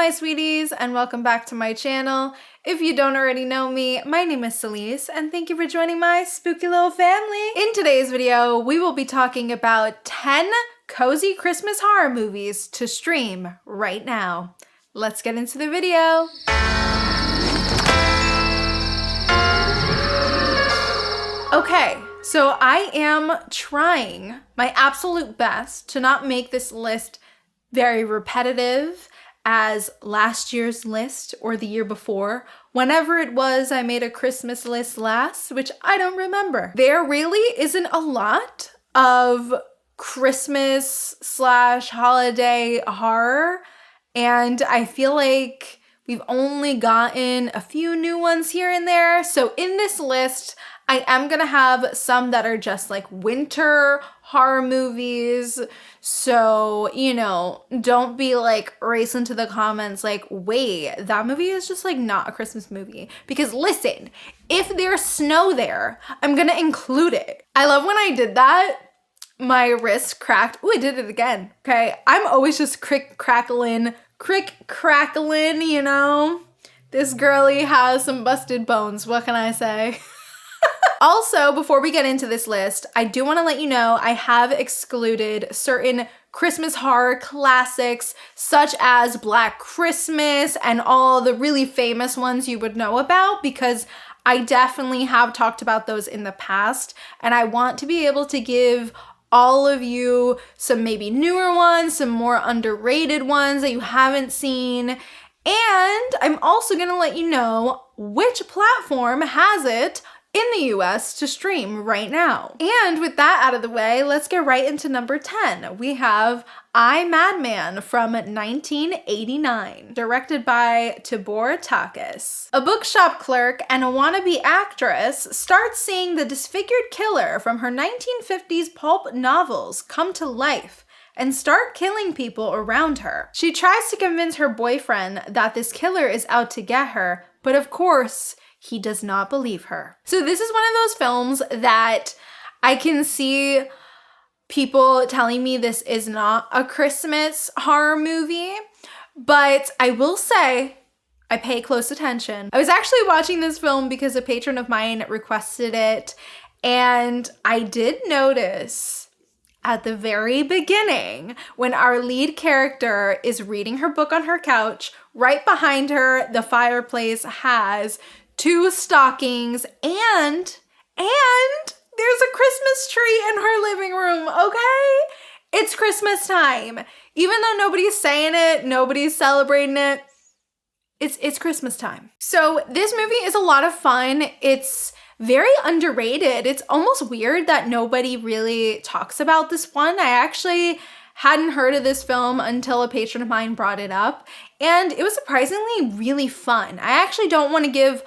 my sweeties, and welcome back to my channel. If you don't already know me, my name is Celise, and thank you for joining my spooky little family. In today's video, we will be talking about 10 cozy Christmas horror movies to stream right now. Let's get into the video. Okay, so I am trying my absolute best to not make this list very repetitive as last year's list or the year before. Whenever it was I made a Christmas list last, which I don't remember. There really isn't a lot of Christmas / holiday horror, and I feel like we've only gotten a few new ones here and there. So in this list, I am gonna have some that are just like winter horror movies. So, you know, don't be like racing to the comments like, wait, that movie is just like not a Christmas movie. Because listen, if there's snow there, I'm gonna include it. I love when I did that, my wrist cracked. Oh, I did it again. Okay, I'm always just crick crackling, you know? This girly has some busted bones, what can I say? Also, before we get into this list, I do want to let you know I have excluded certain Christmas horror classics such as Black Christmas and all the really famous ones you would know about, because I definitely have talked about those in the past, and I want to be able to give all of you some maybe newer ones, some more underrated ones that you haven't seen. And I'm also going to let you know which platform has it in the US to stream right now. And with that out of the way, let's get right into number 10. We have Madman from 1989, directed by Tibor Takas. A bookshop clerk and a wannabe actress starts seeing the disfigured killer from her 1950s pulp novels come to life and start killing people around her. She tries to convince her boyfriend that this killer is out to get her, but of course, he does not believe her. So this is one of those films that I can see people telling me this is not a Christmas horror movie, but I will say I pay close attention. I was actually watching this film because a patron of mine requested it, and I did notice at the very beginning, when our lead character is reading her book on her couch, right behind her, the fireplace has 2 stockings and there's a Christmas tree in her living room, okay? It's Christmas time. Even though nobody's saying it, nobody's celebrating it, it's Christmas time. So this movie is a lot of fun. It's very underrated. It's almost weird that nobody really talks about this one. I actually hadn't heard of this film until a patron of mine brought it up, and it was surprisingly really fun. I actually don't want to give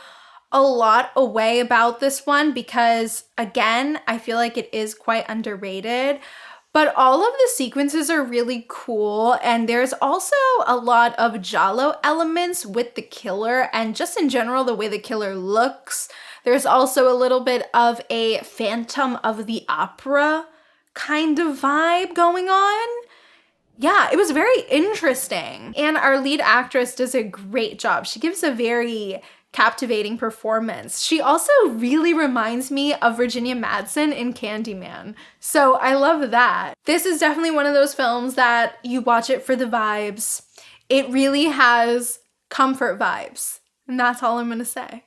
a lot away about this one because, again, I feel like it is quite underrated, but all of the sequences are really cool, and there's also a lot of giallo elements with the killer and just in general the way the killer looks. There's also a little bit of a Phantom of the Opera kind of vibe going on. Yeah, it was very interesting, and our lead actress does a great job. She gives a very captivating performance. She also really reminds me of Virginia Madsen in Candyman, so I love that. This is definitely one of those films that you watch it for the vibes. It really has comfort vibes, and that's all I'm gonna say.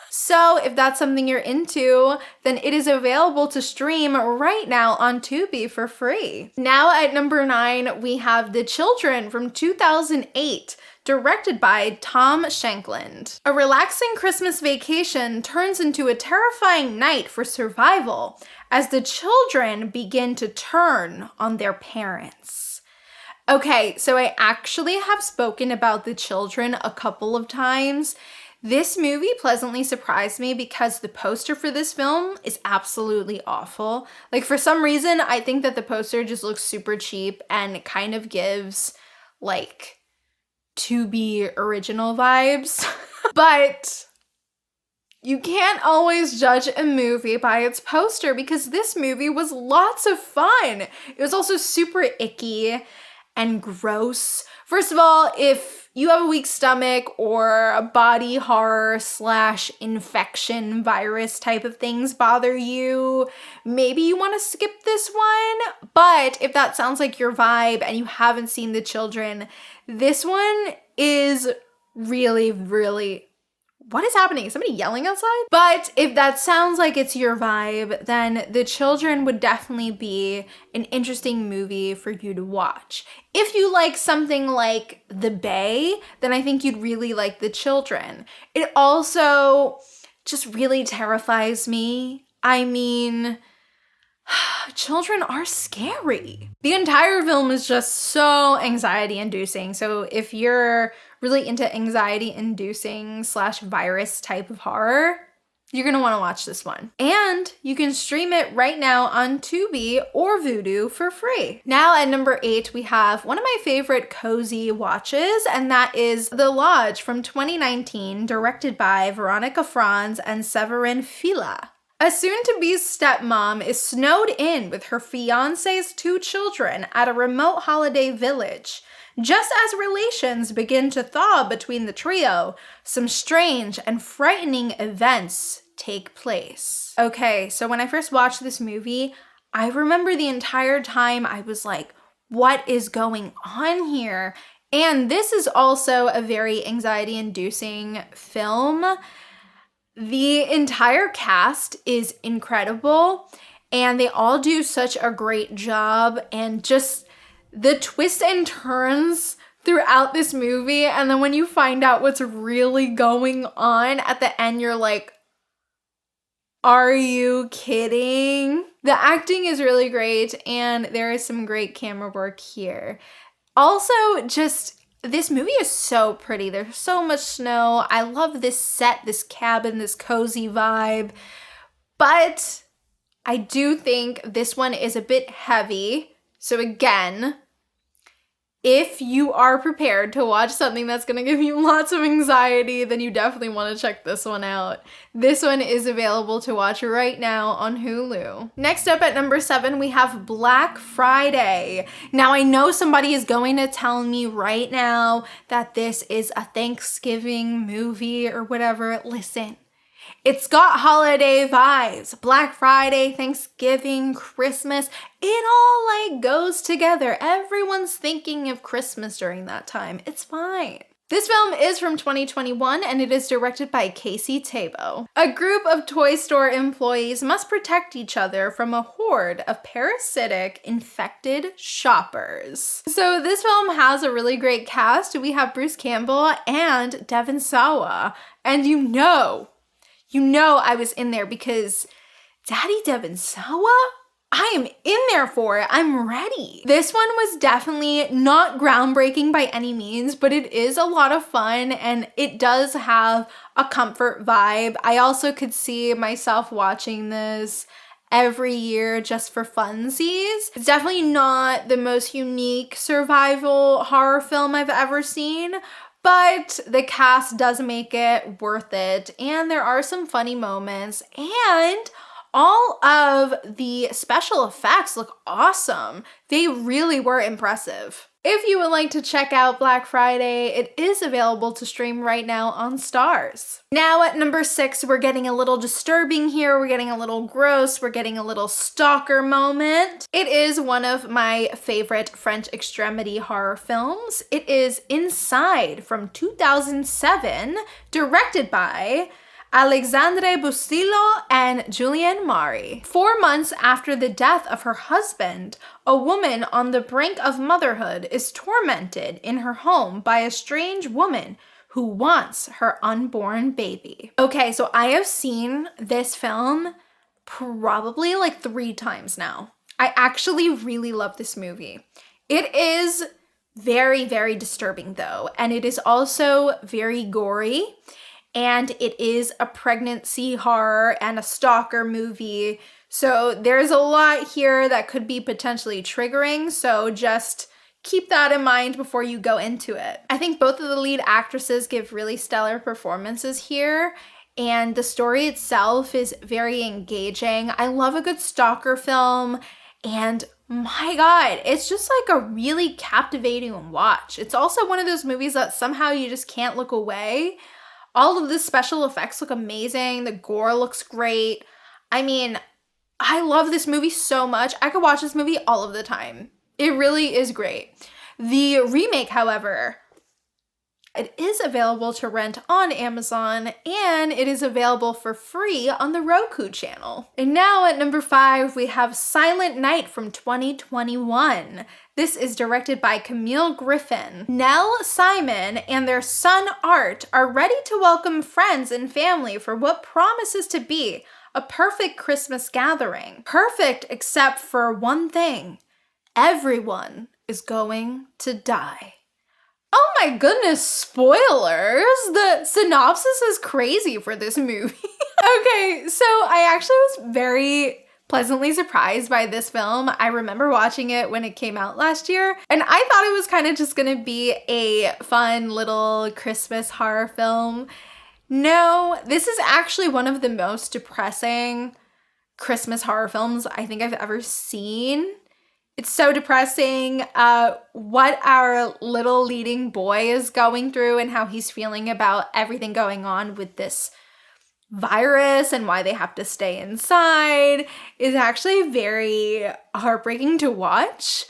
So if that's something you're into, then it is available to stream right now on Tubi for free. Now at number 9, we have The Children from 2008, directed by Tom Shankland. A relaxing Christmas vacation turns into a terrifying night for survival as the children begin to turn on their parents. Okay, so I actually have spoken about The Children a couple of times. This movie pleasantly surprised me because the poster for this film is absolutely awful. Like, for some reason, I think that the poster just looks super cheap and it kind of gives, like, Tubi original vibes. But you can't always judge a movie by its poster because this movie was lots of fun. It was also super icky and gross. First of all, if you have a weak stomach or a body horror / infection virus type of things bother you, maybe you want to skip this one. But if that sounds like your vibe and you haven't seen The Children, this one is really, really... What is happening? Is somebody yelling outside? But if that sounds like it's your vibe, then The Children would definitely be an interesting movie for you to watch. If you like something like The Bay, then I think you'd really like The Children. It also just really terrifies me. I mean, children are scary. The entire film is just so anxiety inducing. So if you're really into anxiety inducing / virus type of horror, you're gonna wanna watch this one. And you can stream it right now on Tubi or Vudu for free. Now at number 8, we have one of my favorite cozy watches, and that is The Lodge from 2019, directed by Veronica Franz and Severin Fila. A soon-to-be stepmom is snowed in with her fiancé's 2 children at a remote holiday village. Just as relations begin to thaw between the trio, some strange and frightening events take place. Okay, so when I first watched this movie, I remember the entire time I was like, what is going on here? And this is also a very anxiety-inducing film. The entire cast is incredible, and they all do such a great job, and just the twists and turns throughout this movie, and then when you find out what's really going on at the end, you're like, are you kidding? The acting is really great, and there is some great camera work here. Also, just this movie is so pretty. There's so much snow. I love this set, this cabin, this cozy vibe. But I do think this one is a bit heavy. So again, if you are prepared to watch something that's going to give you lots of anxiety, then you definitely want to check this one out. This one is available to watch right now on Hulu. Next up at number 7, we have Black Friday. Now, I know somebody is going to tell me right now that this is a Thanksgiving movie or whatever. Listen. It's got holiday vibes. Black Friday, Thanksgiving, Christmas. It all like goes together. Everyone's thinking of Christmas during that time. It's fine. This film is from 2021 and it is directed by Casey Tabo. A group of toy store employees must protect each other from a horde of parasitic, infected shoppers. So this film has a really great cast. We have Bruce Campbell and Devon Sawa. And you know I was in there because Daddy Devon Sawa? I am in there for it. I'm ready. This one was definitely not groundbreaking by any means, but it is a lot of fun and it does have a comfort vibe. I also could see myself watching this every year just for funsies. It's definitely not the most unique survival horror film I've ever seen, but the cast does make it worth it, and there are some funny moments, and all of the special effects look awesome. They really were impressive. If you would like to check out Black Friday, it is available to stream right now on Starz. Now at number 6, we're getting a little disturbing here. We're getting a little gross. We're getting a little stalker moment. It is one of my favorite French extremity horror films. It is Inside from 2007, directed by Alexandre Bustillo and Julien Mari. 4 months after the death of her husband, a woman on the brink of motherhood is tormented in her home by a strange woman who wants her unborn baby. Okay, so I have seen this film probably like 3 times now. I actually really love this movie. It is very, very disturbing though, and it is also very gory. And it is a pregnancy horror and a stalker movie. So there's a lot here that could be potentially triggering. So just keep that in mind before you go into it. I think both of the lead actresses give really stellar performances here. And the story itself is very engaging. I love a good stalker film. And My God, it's just like a really captivating watch. It's also one of those movies that somehow you just can't look away. All of the special effects look amazing. The gore looks great. I mean, I love this movie so much. I could watch this movie all of the time. It really is great. The remake, however, it is available to rent on Amazon, and it is available for free on the Roku channel. And now at number 5, we have Silent Night from 2021. This is directed by Camille Griffin. Nell, Simon, and their son Art are ready to welcome friends and family for what promises to be a perfect Christmas gathering. Perfect except for one thing. Everyone is going to die. Oh my goodness, spoilers! The synopsis is crazy for this movie. Okay, so I actually was very pleasantly surprised by this film. I remember watching it when it came out last year, and I thought it was kind of just gonna be a fun little Christmas horror film. No, this is actually one of the most depressing Christmas horror films I think I've ever seen. It's so depressing what our little leading boy is going through and how he's feeling about everything going on with this virus and why they have to stay inside is actually very heartbreaking to watch.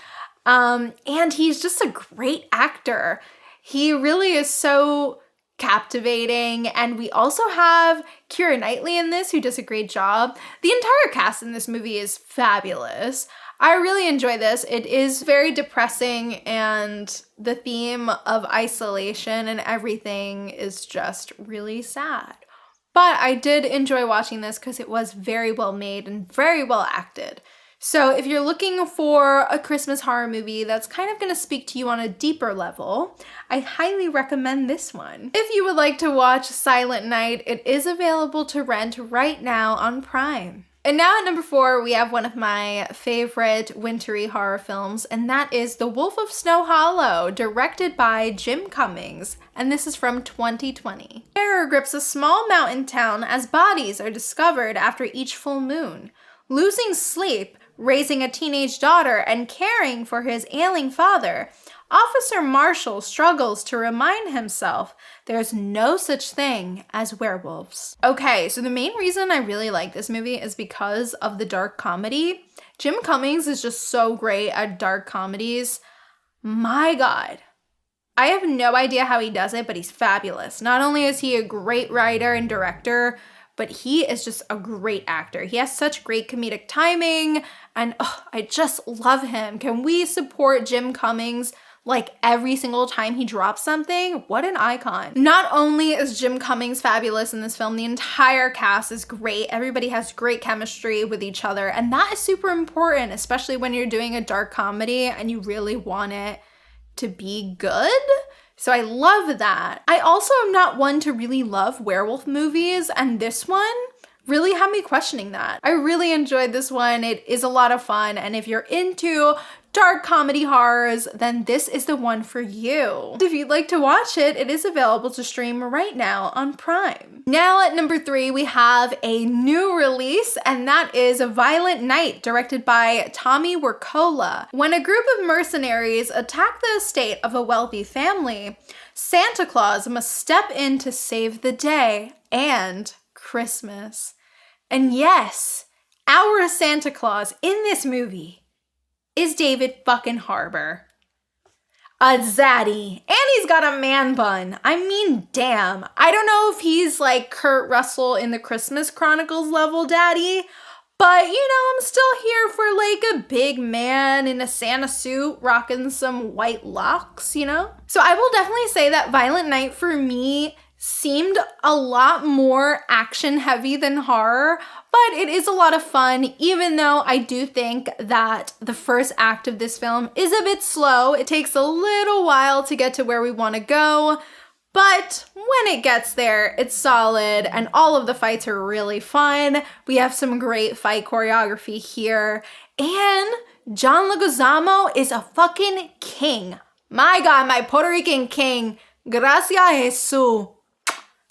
And he's just a great actor. He really is so captivating, and we also have Keira Knightley in this, who does a great job. The entire cast in this movie is fabulous. I really enjoy this. It is very depressing, and the theme of isolation and everything is just really sad. But I did enjoy watching this because it was very well made and very well acted. So if you're looking for a Christmas horror movie that's kind of going to speak to you on a deeper level, I highly recommend this one. If you would like to watch Silent Night, it is available to rent right now on Prime. And now at number 4, we have one of my favorite wintry horror films, and that is The Wolf of Snow Hollow, directed by Jim Cummings, and this is from 2020. Terror grips a small mountain town as bodies are discovered after each full moon. Losing sleep, raising a teenage daughter, and caring for his ailing father, Officer Marshall struggles to remind himself there's no such thing as werewolves. Okay, so the main reason I really like this movie is because of the dark comedy. Jim Cummings is just so great at dark comedies. My God. I have no idea how he does it, but he's fabulous. Not only is he a great writer and director, but he is just a great actor. He has such great comedic timing, and I just love him. Can we support Jim Cummings like every single time he drops something? What an icon. Not only is Jim Cummings fabulous in this film, the entire cast is great. Everybody has great chemistry with each other, and that is super important, especially when you're doing a dark comedy and you really want it to be good. So I love that. I also am not one to really love werewolf movies, and this one really had me questioning that. I really enjoyed this one. It is a lot of fun, and if you're into dark comedy horrors, then this is the one for you. If you'd like to watch it, it is available to stream right now on Prime. Now at number 3, we have a new release, and that is Violent Night, directed by Tommy Wirkola. When a group of mercenaries attack the estate of a wealthy family, Santa Claus must step in to save the day and Christmas. And yes, our Santa Claus in this movie is David fucking Harbour. A zaddy. And he's got a man bun. I mean, damn. I don't know if he's like Kurt Russell in the Christmas Chronicles level daddy, but you know, I'm still here for like a big man in a Santa suit rocking some white locks, you know? So I will definitely say that Violent Night for me seemed a lot more action heavy than horror, but it is a lot of fun, even though I do think that the first act of this film is a bit slow. It takes a little while to get to where we want to go, but when it gets there, it's solid, and all of the fights are really fun. We have some great fight choreography here, and John Leguizamo is a fucking king. My God, my Puerto Rican king. Gracias, Jesus.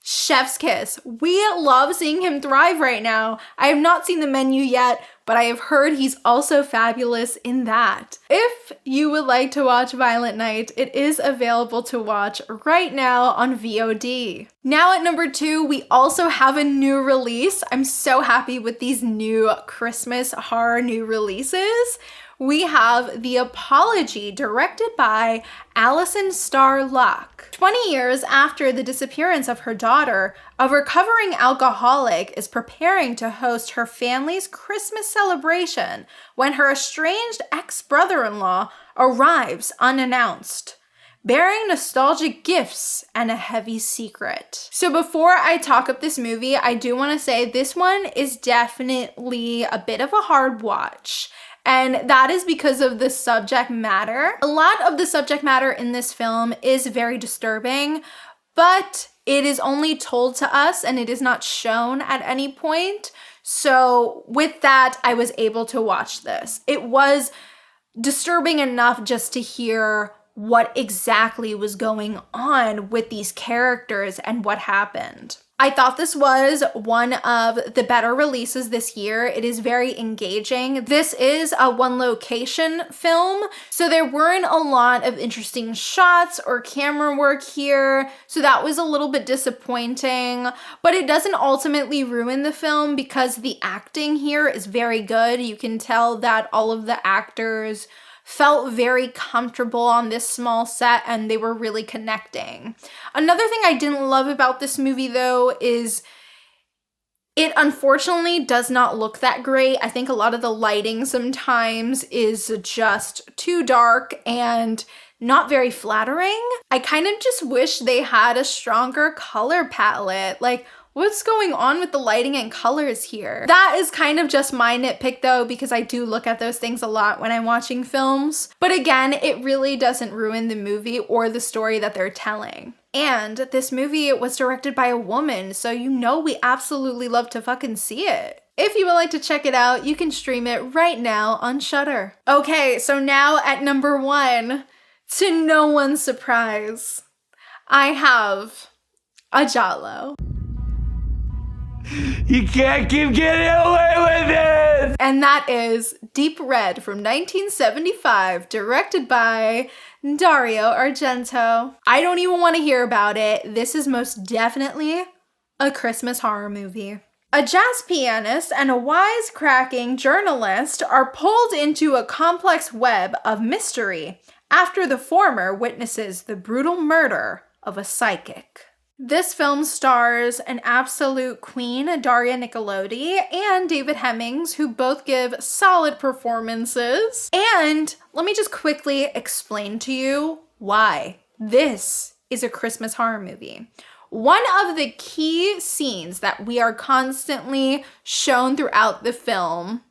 Chef's kiss. We love seeing him thrive right now. I have not seen the menu yet, but I have heard he's also fabulous in that. If you would like to watch Violent Night, it is available to watch right now on VOD. Now at number 2, we also have a new release. I'm so happy with these new Christmas horror new releases. We have The Apology, directed by Alison Starr-Locke. 20 years after the disappearance of her daughter, a recovering alcoholic is preparing to host her family's Christmas celebration when her estranged ex-brother-in-law arrives unannounced, bearing nostalgic gifts and a heavy secret. So before I talk up this movie, I do want to say this one is definitely a bit of a hard watch. And that is because of the subject matter. A lot of the subject matter in this film is very disturbing, but it is only told to us and it is not shown at any point. So with that, I was able to watch this. It was disturbing enough just to hear what exactly was going on with these characters and what happened. I thought this was one of the better releases this year. It is very engaging. This is a one location film, so there weren't a lot of interesting shots or camera work here, so that was a little bit disappointing, but it doesn't ultimately ruin the film because the acting here is very good. You can tell that all of the actors felt very comfortable on this small set and they were really connecting. Another thing I didn't love about this movie though is it unfortunately does not look that great. I think a lot of the lighting sometimes is just too dark and not very flattering. I kind of just wish they had a stronger color palette. Like, what's going on with the lighting and colors here? That is kind of just my nitpick though, because I do look at those things a lot when I'm watching films. But again, it really doesn't ruin the movie or the story that they're telling. And this movie was directed by a woman, so you know we absolutely love to fucking see it. If you would like to check it out, you can stream it right now on Shudder. Okay, so now at number 1, to no one's surprise, I have a giallo. You can't keep getting away with it! And that is Deep Red from 1975, directed by Dario Argento. I don't even want to hear about it. This is most definitely a Christmas horror movie. A jazz pianist and a wisecracking journalist are pulled into a complex web of mystery after the former witnesses the brutal murder of a psychic. This film stars an absolute queen, Daria Nicolodi, and David Hemmings, who both give solid performances. And let me just quickly explain to you why this is a Christmas horror movie. One of the key scenes that we are constantly shown throughout the film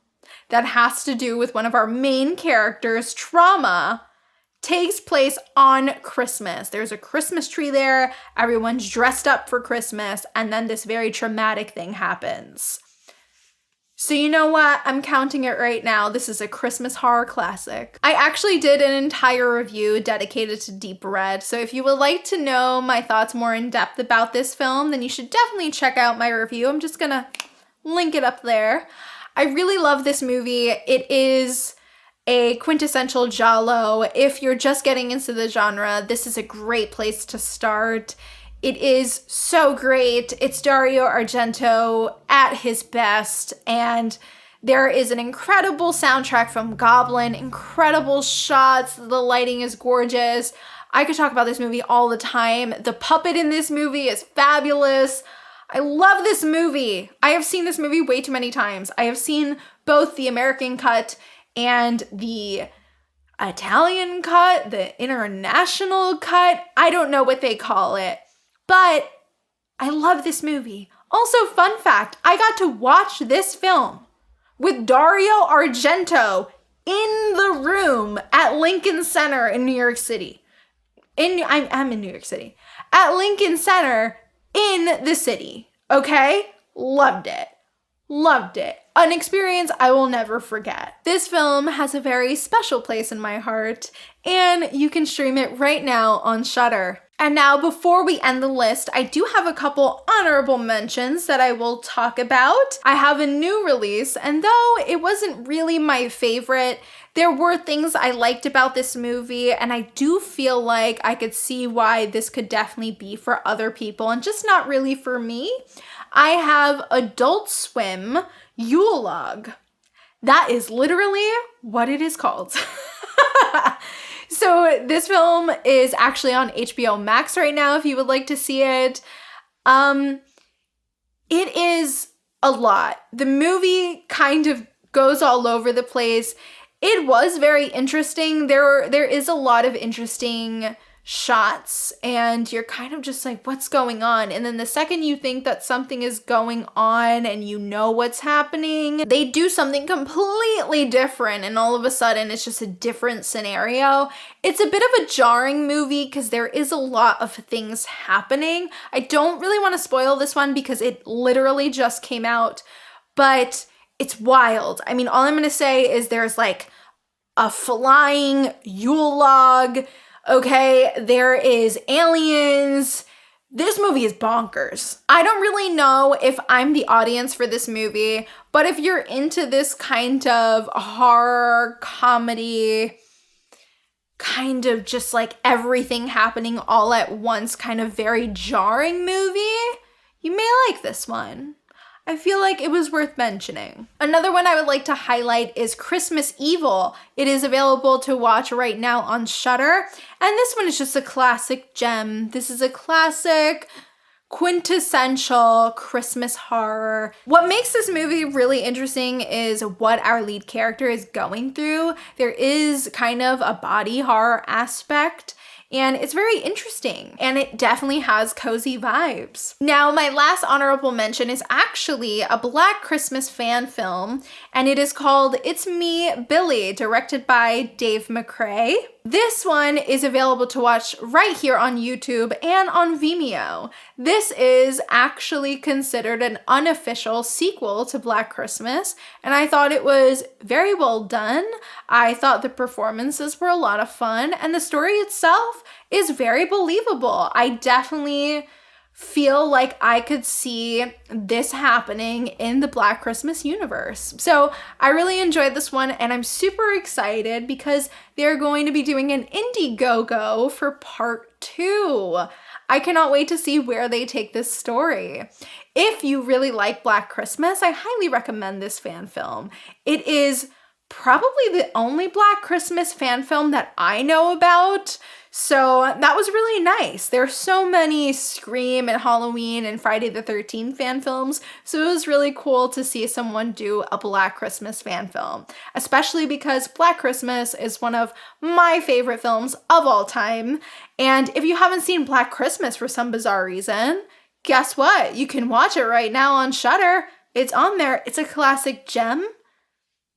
that has to do with one of our main characters' trauma takes place on Christmas. There's a Christmas tree there, everyone's dressed up for Christmas, and then this very traumatic thing happens. So you know what? I'm counting it right now. This is a Christmas horror classic. I actually did an entire review dedicated to Deep Red, so if you would like to know my thoughts more in depth about this film, then you should definitely check out my review. I'm just gonna link it up there. I really love this movie. It is a quintessential giallo. If you're just getting into the genre, this is a great place to start. It is so great. It's Dario Argento at his best, and there is an incredible soundtrack from Goblin, incredible shots, the lighting is gorgeous. I could talk about this movie all the time. The puppet in this movie is fabulous. I love this movie. I have seen this movie way too many times. I have seen both the American cut and the Italian cut, the international cut. I don't know what they call it, but I love this movie. Also, fun fact, I got to watch this film with Dario Argento in the room at Lincoln Center in New York City. I'm in New York City. At Lincoln Center in the city, okay? Loved it. Loved it. An experience I will never forget. This film has a very special place in my heart, and you can stream it right now on Shudder. And now, before we end the list, I do have a couple honorable mentions that I will talk about. I have a new release, and though it wasn't really my favorite, there were things I liked about this movie, and I do feel like I could see why this could definitely be for other people and just not really for me. I have Adult Swim Yule Log. That is literally what it is called. So this film is actually on HBO Max right now if you would like to see it. It is a lot. The movie kind of goes all over the place. It was very interesting. There is a lot of interesting shots and you're kind of just like, what's going on? And then the second you think that something is going on and you know what's happening, they do something completely different and all of a sudden it's just a different scenario. It's a bit of a jarring movie because there is a lot of things happening. I don't really want to spoil this one because it literally just came out, but it's wild. I mean, all I'm going to say is there's like a flying Yule log. Okay, there is aliens. This movie is bonkers. I don't really know if I'm the audience for this movie, but if you're into this kind of horror comedy, kind of just like everything happening all at once, kind of very jarring movie, you may like this one. I feel like it was worth mentioning. Another one I would like to highlight is Christmas Evil. It is available to watch right now on Shudder, and this one is just a classic gem. This is a classic, quintessential Christmas horror. What makes this movie really interesting is what our lead character is going through. There is kind of a body horror aspect, and it's very interesting, and it definitely has cozy vibes. Now, my last honorable mention is actually a Black Christmas fan film, and it is called It's Me, Billy, directed by Dave McCrae. This one is available to watch right here on YouTube and on Vimeo. This is actually considered an unofficial sequel to Black Christmas, and I thought it was very well done. I thought the performances were a lot of fun, and the story itself is very believable. I definitely feel like I could see this happening in the Black Christmas universe. So I really enjoyed this one, and I'm super excited because they're going to be doing an Indiegogo for part 2. I cannot wait to see where they take this story. If you really like Black Christmas, I highly recommend this fan film. It is probably the only Black Christmas fan film that I know about. So that was really nice. There are so many Scream and Halloween and Friday the 13th fan films, so it was really cool to see someone do a Black Christmas fan film, especially because Black Christmas is one of my favorite films of all time. And if you haven't seen Black Christmas for some bizarre reason, guess what? You can watch it right now on Shudder. It's on there. It's a classic gem.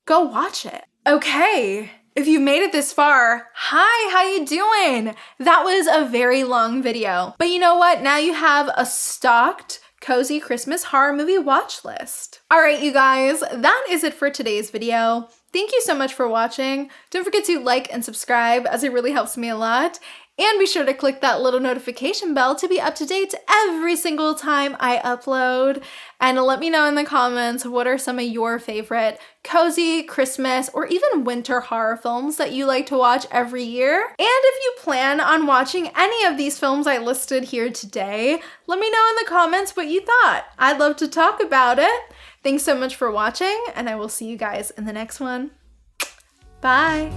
Go watch it. Okay. If you made it this far, hi, how you doing? That was a very long video. But you know what? Now you have a stocked, cozy Christmas horror movie watch list. All right, you guys, that is it for today's video. Thank you so much for watching. Don't forget to like and subscribe as it really helps me a lot. And be sure to click that little notification bell to be up to date every single time I upload. And let me know in the comments what are some of your favorite cozy Christmas or even winter horror films that you like to watch every year. And if you plan on watching any of these films I listed here today, let me know in the comments what you thought. I'd love to talk about it. Thanks so much for watching, and I will see you guys in the next one. Bye.